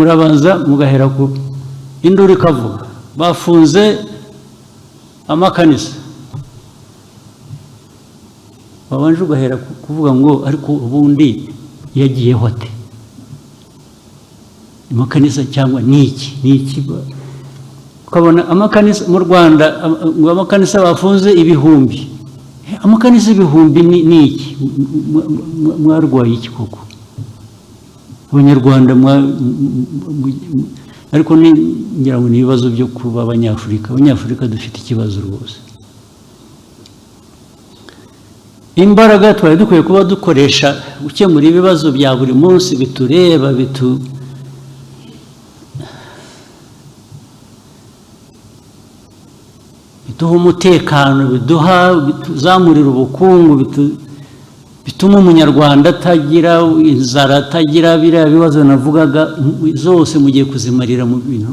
murabanza mugahera ku induru ikavuga bafunze amakanisa babanje ugahera kuvuga ngo ariko ubundi yagiyeho ate amakanisa cyangwa niki ukabona amakanisa mu Rwanda ngo amakanisa bafunze ibihumbi amakanisa ibihumbi niki mwarwaye iki koko Abanyarwanda ariko ngira ngo ni ibibazo byo kuba abanyafurika dufite ikibazo rwose imbaraga twari dukwiye kuba dukoresha gukemura ibibazo bya buri munsi bitureba biduha umutekano bituzamurira ubukungu bituma umunyarwanda atagira inzara atagira biriya bibazo navugaga zose mugiye kuzimarira mu bintu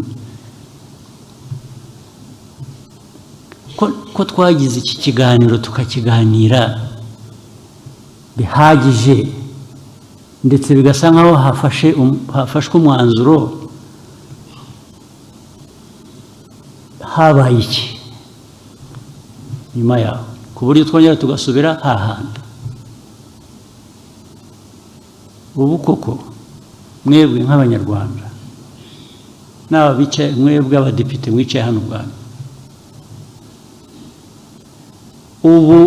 ko twagize iki kiganiro tukakiganira bihagije ndetse bigasa nkaho hafashwe umwanzuro habaye iki nyuma yaho ku buryo twongera tugasubira hahandi ubu koko mwebwe nk'abanyarwanda n'aba bicaye mwebwe abadepite mwicaye hano Rwanda ubu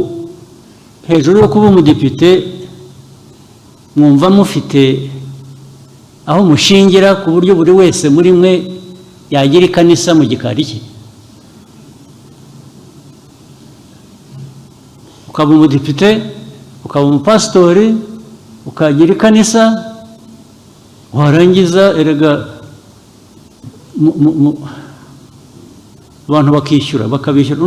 hejuru yo kuba umudepite mwumva mufite aho mushingira ku buryo buri wese muri mwe yagira ikanisa mu gikari cye ukaba umudepite ukaba umupasitori ukagira ikanisa warangiza erega abantu bakabishyura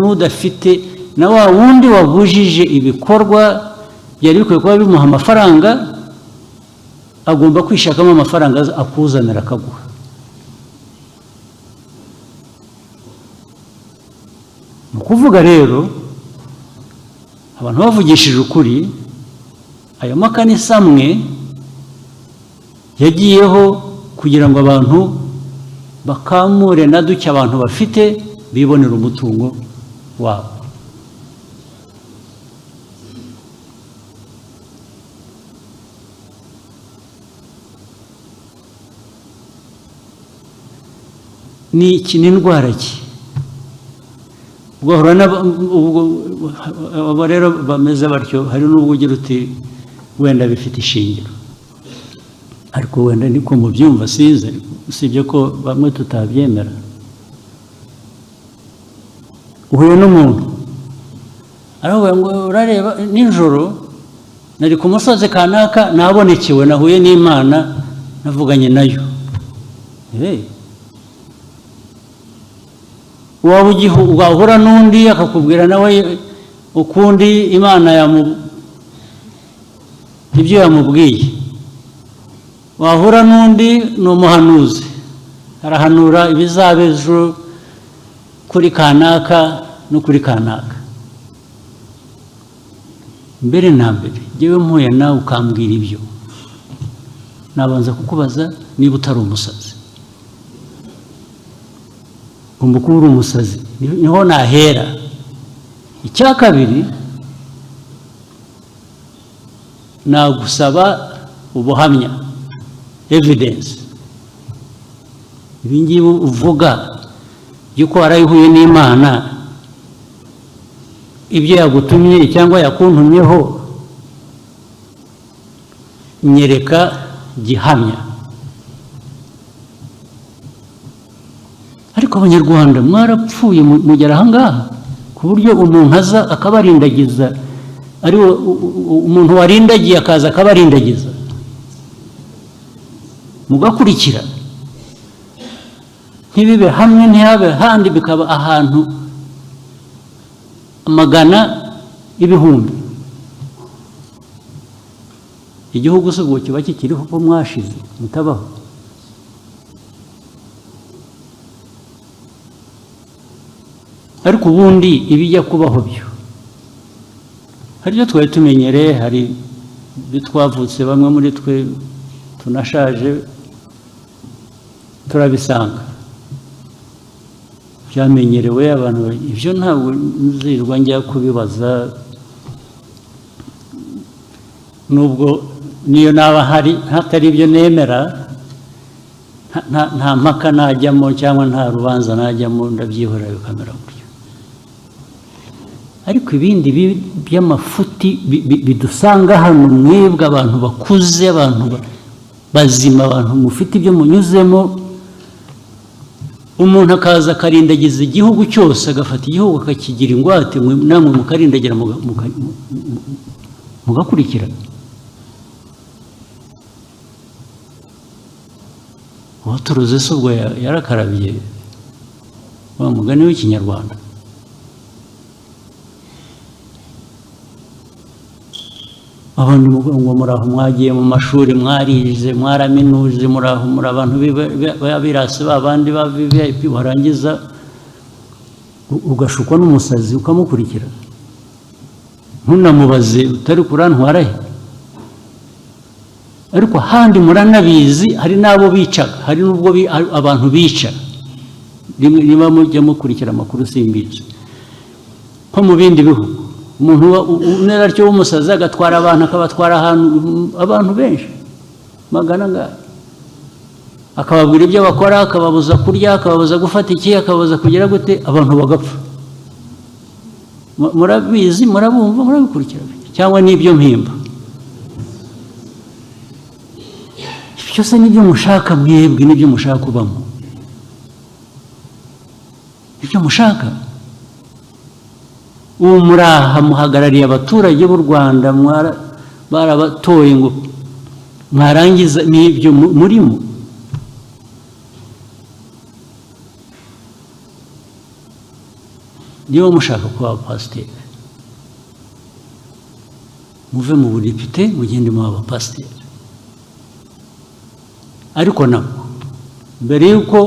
n'udafite na wa wundi wabujije ibikorwa byari bikwiye kuba bimuha amafaranga agomba kwishakamo amafaranga akuzanira akaguha mu kuvuga rero abantu bavugishije ukuri ayo makanisa amwe yagiyeho kugira ngo abantu bakamure na duke abantu bafite bibonera umutungo wabo ni indwara ki ubwo rero bameze batyo hari n'ubwo ugira uti wenda bifite ishingiro ariko wenda niko mubyumva sinzi usibye ko bamwe tutabyemera uhuye n'umuntu aravuga ngo urareba nijoro nari ku musozi kanaka nabonekewe nahuye n'Imana navuganye nayo wahura n'undi akakubwira nawe ukundi Imana ibyo yamubwiye wahura n'undi ni umuhanuzi arahanura ibizaba ejo kuri kanaka no kuri kanaka mbere na mbere njyewe mpuye nawe ukambwira ibyo nabanza kukubaza niba utari umusazi ugomba kuba uri umusazi niho nahera icya kabiri nagusaba ubuhamya evidence ibingibi uvuga yuko warayihuye n'Imana ibyo yagutumye cyangwa yakuntumyeho nyereka gihamya ariko abanyarwanda mwarapfuye mugera ahangaha ku buryo umuntu aza akabarindagiza ari umuntu warindagiye akaza akabarindagiza mugakurikira ntibibe hamwe ntihabe handi bikaba ahantu amagana ibihumbi igihugu se ubwo kiba kikiriho ko mwashize mutabaho ariko ubundi ibijya kubaho byo hari ibyo twari tumenyereye hari ibyo twavutse bamwe muri twe tunashaje turabisanga byamenyerewe abantu ibyo ntabwo nzirwa njya kubibaza nubwo niyo naba hatari ibyo nemera nta mpaka najyamo cyangwa nta rubanza najyamo ndabyihorera bikamera gutyo ariko ibindi by'amafuti bidusanga hano mwebwe abantu bakuze abantu bazima abantu mufite ibyo munyuzemo umuntu akaza akarindagiza igihugu cyose agafata igihugu akakigira ingwate namwe mukarindagira mugakurikira uwaturuze se ubwo yarakarabiye wa mugani w'ikinyarwanda abantu ngo muraho mwagiye mu mashuri mwarize mwaraminuje muraho muri abantu babirasi babandi ba VIP warangiza ugashukwa n'umusazi ukamukurikira ntunamubaze utari kurantwara he ariko handi muranabizi hari nabo bicaga hari nubwo abantu bica niba mujya mukurikira amakuru simbica nko mu bindi bihugu umuntu unera cyo w'umusazi agatwara abantu akabatwara abantu benshi magana ngahe akababwira ibyo bakora akababuza kurya akababuza gufata iki akababuza kugira gute abantu bagapfa murabizi murabumva murabikurikira cyangwa n'ibyo mpimba cyose nibyo mushaka mwebwe nibyo mushaka kubamo ibyo mushaka uwo muraha muhagarariye abaturage b'u Rwanda barabatoye ngo mwarangiza n'ibyo murimo niba mushaka kuba abapasiteri muve mu budepite mugende mu abapasiteri ariko nabo mbere y'uko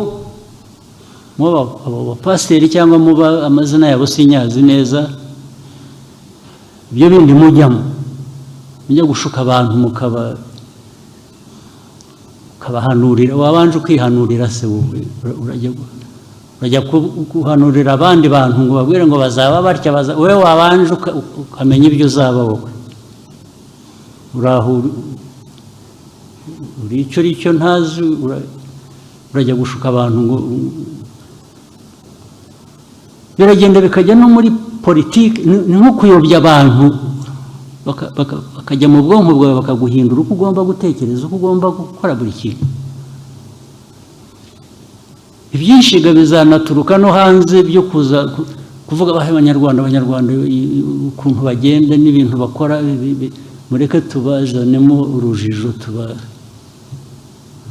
muba abo bapasiteri cyangwa muba amazina yabo sinyazi neza ibyo bindi mujyamo mujya gushuka abantu mukabahanurira wabanje ukihanurira se wowe urajya kuhanurira abandi bantu ngo babwire ngo bazaba batya wowe wabanje ukamenya ibyo uzaba wowe uri icyo ntazi urajya gushuka abantu ngo biragenda bikajya no muri politiki ni nko kuyobya abantu bakajya mu bwonko bwawe bakaguhindura uko ugomba gutekereza uko ugomba gukora buri kintu ibyishiga bizanaturuka no hanze byo kuza kuvuga abanyarwanda ukuntu bagenda n'ibintu bakora mureke tubazanemo urujijo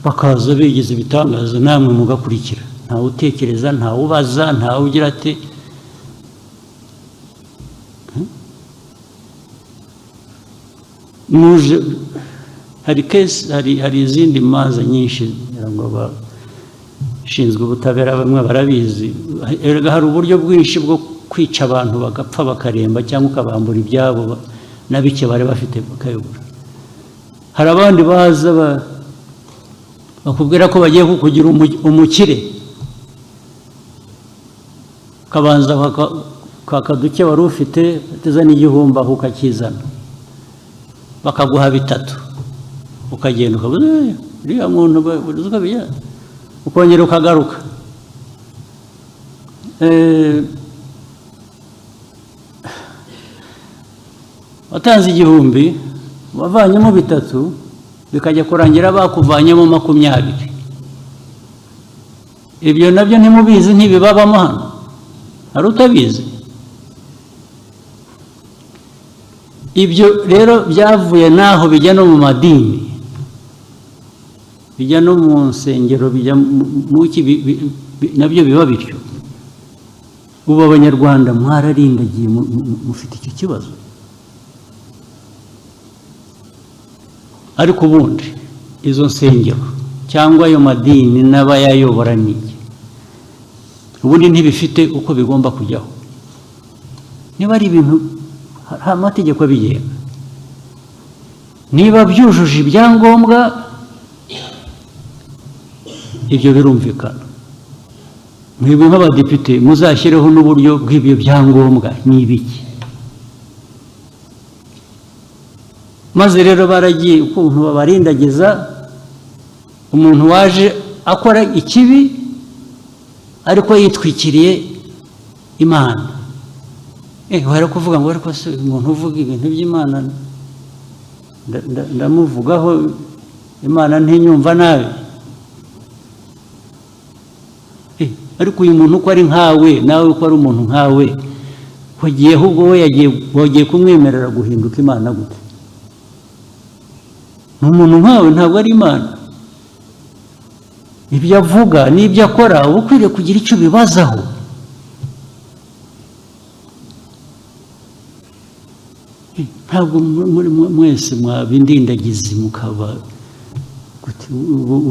bakaza bigize ibitangaza namwe mugakurikira ntawe utekereza ntawe ubaza ntawe ugira ati muje hari izindi manza nyinshi ngo bashinzwe ubutabera bamwe barabizi hari uburyo bwinshi bwo kwica abantu bagapfa bakaremba cyangwa ukabambura ibyabo na bike bari bafite bakayobora hari abandi baza bakubwira ko bagiye kukugira umukire ukabanza kakaduke wari ufite uteza n'igihumbi aho ukakizana bakaguha bitatu ukagenda ukavuga uriya muntu ukongera ukagaruka watanze igihumbi wavanyemo bitatu bikajya kurangira bakuvanyemo 20 ibyo nabyo ntimubizi ntibibabamo hano hari utabizi ibyo rero byavuye naho bijya no mu madini bijya no mu nsengero bijya nabyo biba bityo ubu abanyarwanda mwararindagiye mufite icyo kibazo ariko ubundi izo nsengero cyangwa ayo madini n'abayayobora n'iki ubundi ntibifite uko bigomba kujyaho niba ari ibintu hari amategeko abigenga niba byujuje ibyangombwa ibyo birumvikana. Mwebwe nk'abadepite muzashyireho n'uburyo bw'ibyo byangombwa ni ibiki. Maze rero baragiye ukuntu babarindagiza umuntu waje akora ikibi ariko yitwikiriye Imana. Wari kuvuga ngo ariko se umuntu uvuga ibintu by'Imana ndamuvugaho Imana ntinyumva nabi. Ariko uyu muntu uko ari nkawe nawe uko ari umuntu nkawe wagiye ahubwo we wagiye kumwemerera guhinduka Imana gute? Ni umuntu nkawe ntabwo ari Imana. Ibyo avuga n'ibyo akora uba ukwiriye kugira icyo bibazaho. Ntabwo mwese mwabindindagizi mukaba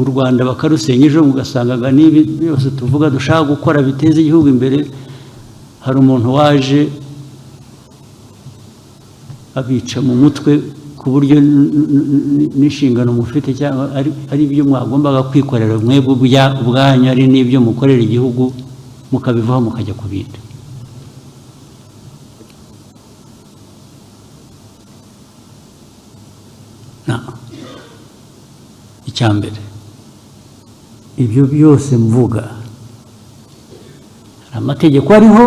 u Rwanda bakarusenya ejo mugasangaga n'ibi byose tuvuga dushaka gukora biteza igihugu imbere. Hari umuntu waje abica mu mutwe ku buryo n'inshingano mufite cyangwa ari ibyo mwagombaga kwikorera mwebwe ubwanyu ari n'ibyo mukorera igihugu mukabivaho mukajya ku bindi. Icya mbere ibyo byose mvuga hari amategeko ariho,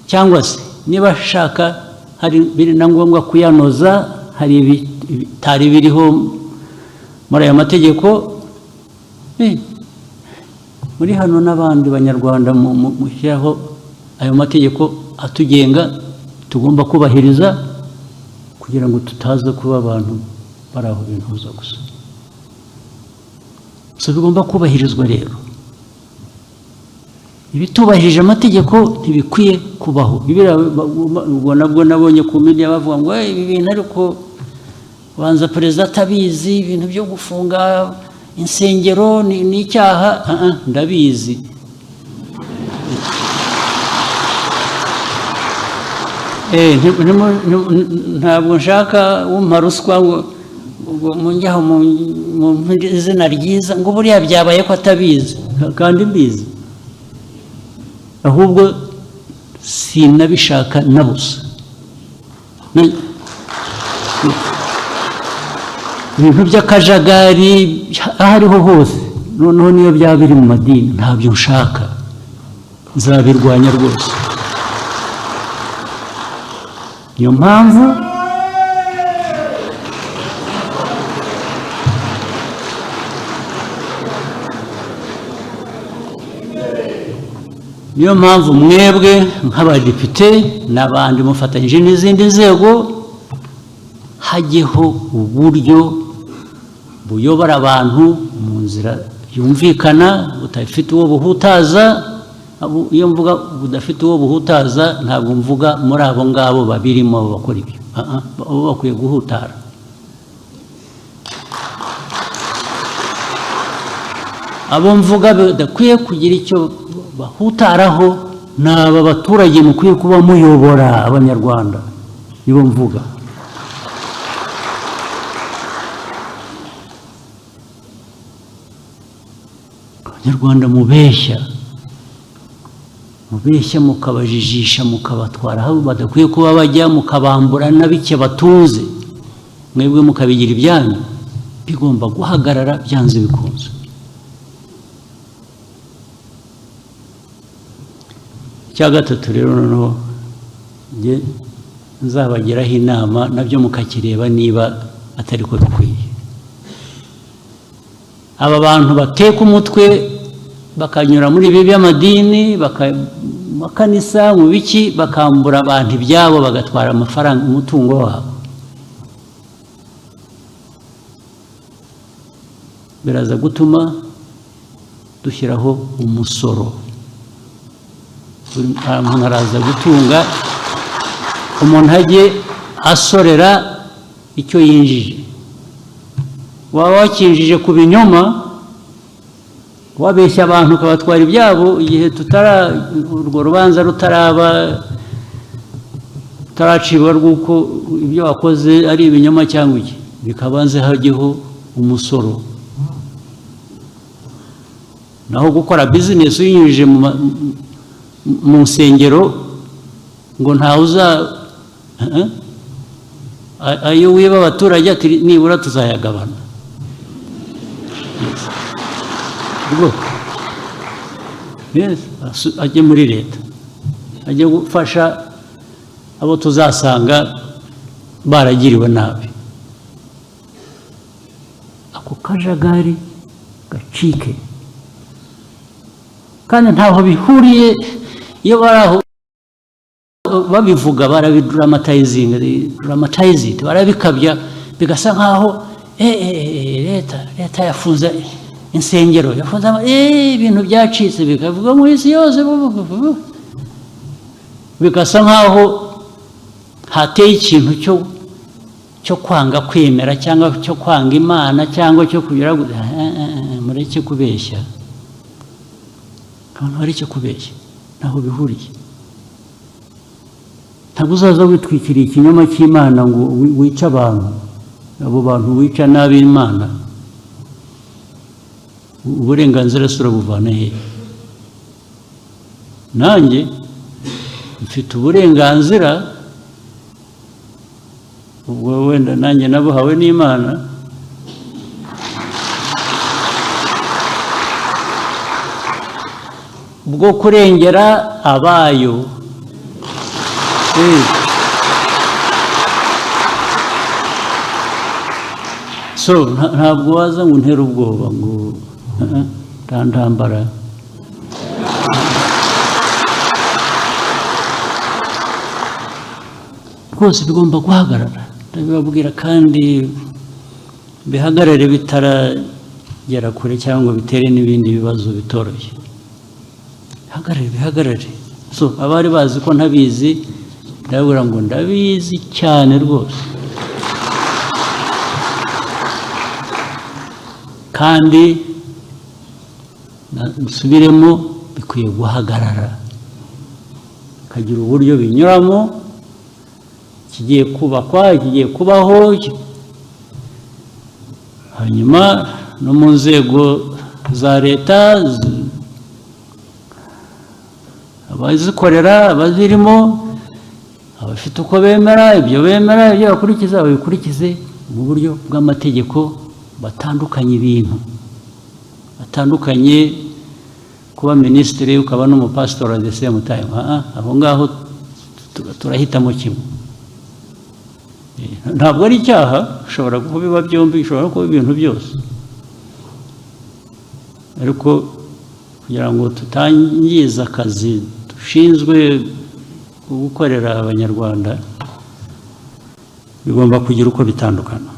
cyangwa se niba ashaka hari biri na ngombwa kuyanoza hari ibitari biriho muri aya mategeko. Muri hano n'abandi banyarwanda mushyiraho ayo mategeko atugenga tugomba kubahiriza kugira ngo tutaza kuba abantu bari aho bintuza gusa. So bigomba kubahirizwa rero. Ibitubahirije amategeko ntibikwiye kubaho. Ubwo nabwo nabonye ku media bavuga ngo ibi bintu ariko banza perezida atabizi, ibintu byo gufunga insengero ni icyaha. Ndabizi. Ntabwo nshaka wumpa ruswa ngo munjyaho mu izina ryiza ngo buriya byabaye ko atabizi kandi mbizi, ahubwo sinabishaka na busa. Ibintu by'akajagari aho ariho hose, noneho niyo byaba biri mu madini ntabyo nshaka, nzabirwanya rwose. Niyo mpamvu mwebwe nk'abadepite n'abandi mufatanyije n'izindi nzego hajyeho uburyo buyobora abantu mu nzira yumvikana budafite uwo buhutaza. Iyo mvuga budafite uwo buhutaza ntabwo mvuga muri abo ngabo babirimo bakora ibyo, bo bakwiye guhutara. Abo mvuga badakwiye kugira icyo bahutaraho ni aba baturage mukwiye kuba muyobora abanyarwanda, nibo mvuga. Abanyarwanda mubeshya mukabajijisha mukabatwara aho badakwiye kuba bajya, mukabambura na bike batuze, mwebwe mukabigira ibyanyu. Bigomba guhagarara byanze bikunze. Icya gatatu rero noneho nzabagiraho inama nabyo mukakireba niba atari ko bikwiye. Aba bantu bateka umutwe bakanyura muri ibi by'amadini makanisa mu biki bakambura abantu ibyabo bagatwara amafaranga umutungo wabo, biraza gutuma dushyiraho umusoro. Umuntu araza gutunga, umuntu ajye asorera icyo yinjije. Waba wakinjije ku binyoma, wabeshya abantu ukabatwara ibyabo, igihe urwo rubanza rutaracibwa rw'uko ibyo wakoze ari ibinyoma cyangwa iki, bikabanze hajyeho umusoro. naho gukora bizinesi uyinyujije mu nsengero ngo ntawe ayo wiba abaturage ati nibura tuzayagabana ajye muri leta ajye gufasha abo tuzasanga baragiriwe nabi. Ako kajagari gacike, kandi ntaho bihuriye. Iyo bari aho babivuga barabidramatizing barabikabya bigasa nkaho leta yafunze insengero, yafunze ibintu byacitse bikavuga mu isi yose, bigasa nkaho hateye ikintu cyo kwanga kwemera cyangwa cyo kwanga Imana cyangwa cyo kugira mureke kubeshya. Abantu bari cyo kubeshya ntaho bihuriye. Ntabwo uzaza witwikiriye ikinyoma cy'Imana ngo wica abantu, abo bantu wica nabi Imana, uburenganzira sura buvana he? Nanjye mfite uburenganzira, ubwo wenda nanjye nabuhawe n'Imana, bwo kurengera abayo. So ntabwo waza ngo untere ubwoba ngo ntambara. Rwose bigomba guhagarara, ndabibabwira, kandi bihagarare bitaragera kure cyangwa bitere n'ibindi bibazo bitoroshye. Bihagarare. So abari bazi ko ntabizi, ndabura ngo ndabizi cyane rwose, kandi nsubiremo, bikwiye guhagarara, kagira uburyo binyuramo, kigiye kubakwa, kigiye kubaho, hanyuma no mu nzego za leta, abazikorera, abazirimo, abafite uko bemera, ibyo bakurikiza babikurikize mu buryo bw'amategeko, batandukanye ibintu, batandukanye kuba minisitiri ukaba n'umupasitori at the same time. Aho ngaho turahitamo kimwe. Ntabwo ari icyaha, ushobora kubiba byombi, ushobora kuba ibintu byose, ariko kugira ngo tutangiza akazi dushinzwe gukorera Abanyarwanda, bigomba kugira uko bitandukana.